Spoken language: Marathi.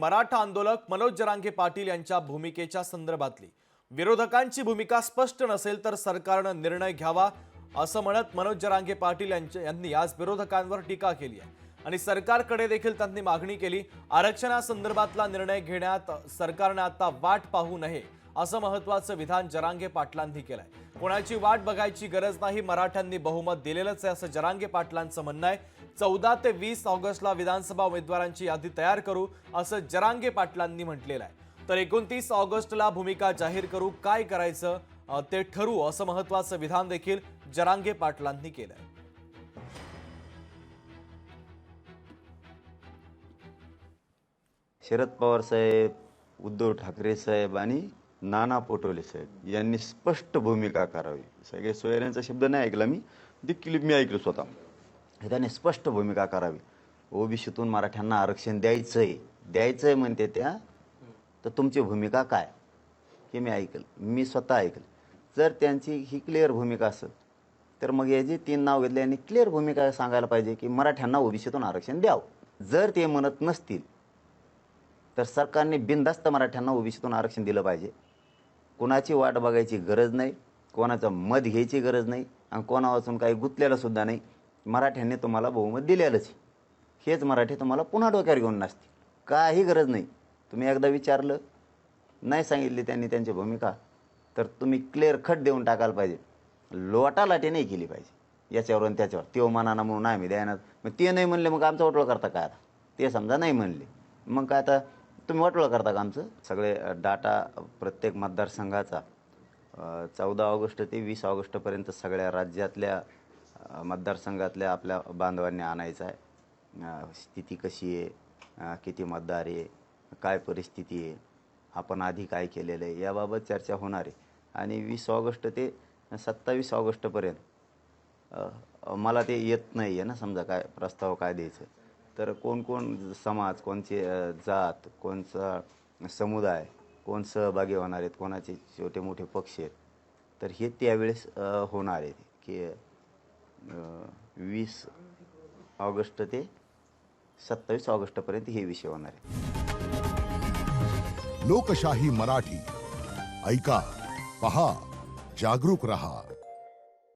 मराठा आंदोलक मनोज जरांगे पाटील यांच्या भूमिकेच्या संदर्भातली विरोधकांची भूमिका स्पष्ट नसेल तर सरकारनं निर्णय घ्यावा असं म्हणत मनोज जरांगे पाटील यांनी आज विरोधकांवर टीका केली आहे आणि सरकारकडे देखील त्यांनी मागणी केली। आरक्षणासंदर्भातला निर्णय घेण्यात सरकारने आता वाट पाहू नये असं महत्त्वाचं विधान जरांगे पाटलांनी केलंय। कोणाची वाट बघायची गरज नाही, मराठ्यांनी बहुमत दिलेलंच आहे असं जरांगे पाटलांचं म्हणणं आहे। 14 ते 20 ऑगस्टला विधानसभा उमेदवारांची यादी तयार करू असं जरांगे पाटलांनी म्हटलेलं आहे। तर 29 ऑगस्टला भूमिका जाहीर करू, काय करायचं ते ठरवू असं महत्त्वाचं विधान देखील जरांगे पाटलांनी केलंय। शरद पवार साहेब, उद्धव ठाकरे साहेब आणि नाना पटोले साहेब यांनी स्पष्ट भूमिका करावी। सगळे सोयऱ्यांचा शब्द नाही ऐकला मी, देखील मी ऐकलं स्वतः। त्यांनी स्पष्ट भूमिका करावी। ओबीसीतून मराठ्यांना आरक्षण द्यायचंय म्हणते त्या, तर तुमची भूमिका काय हे मी ऐकलं, मी स्वतः ऐकलं। जर त्यांची ही क्लिअर भूमिका असेल तर मग हे जे 3 नाव घेतले यांनी क्लिअर भूमिका सांगायला पाहिजे की मराठ्यांना ओबीसीतून आरक्षण द्यावं। जर ते म्हणत नसतील तर सरकारने बिनधास्त मराठ्यांना ओबीसीतून आरक्षण दिलं पाहिजे। कोणाची वाट बघायची गरज नाही, कोणाचं मत घ्यायची गरज नाही आणि कोणावाचून काही गुंतलेलं सुद्धा नाही। मराठ्यांनी तुम्हाला बहुमत दिलेलंच, हेच मराठी तुम्हाला पुन्हा डोक्यावर घेऊन नसते, काही गरज नाही। तुम्ही एकदा विचारलं नाही, सांगितली त्यांनी त्यांची भूमिका, तर तुम्ही क्लिअर खट देऊन टाकायला पाहिजे। लोटालाटी नाही केली पाहिजे याच्यावर आणि त्याच्यावर। त्यो मनाना म्हणून आम्ही द्यायना, मग ते नाही म्हणले मग आमचं वाटोळं करता काय? आता ते समजा नाही म्हणले मग काय, आता तुम्ही वाटोळं करता का आमचं? सगळे डाटा प्रत्येक मतदारसंघाचा 14 ऑगस्ट ते 20 ऑगस्टपर्यंत सगळ्या राज्यातल्या मतदारसंघातल्या आपल्या बांधवांनी आणायचा आहे। स्थिती कशी आहे, किती मतदार आहे, काय परिस्थिती आहे, आपण आधी काय केलेलं आहे याबाबत चर्चा होणार आहे। आणि 20 ऑगस्ट ते 27 ऑगस्टपर्यंत मला ते येत नाही आहे ना, समजा काय प्रस्ताव काय द्यायचं, तर कोण समाज, कोणचे जात, कोणचा समुदाय, कोण सहभागी होणार आहेत, कोणाचे छोटे मोठे पक्ष आहेत, तर हे त्यावेळेस होणार आहे की 20 ऑगस्ट ते 27 ऑगस्टपर्यंत हे विषय होणार आहे। लोकशाही मराठी ऐका, पहा, जागरूक रहा।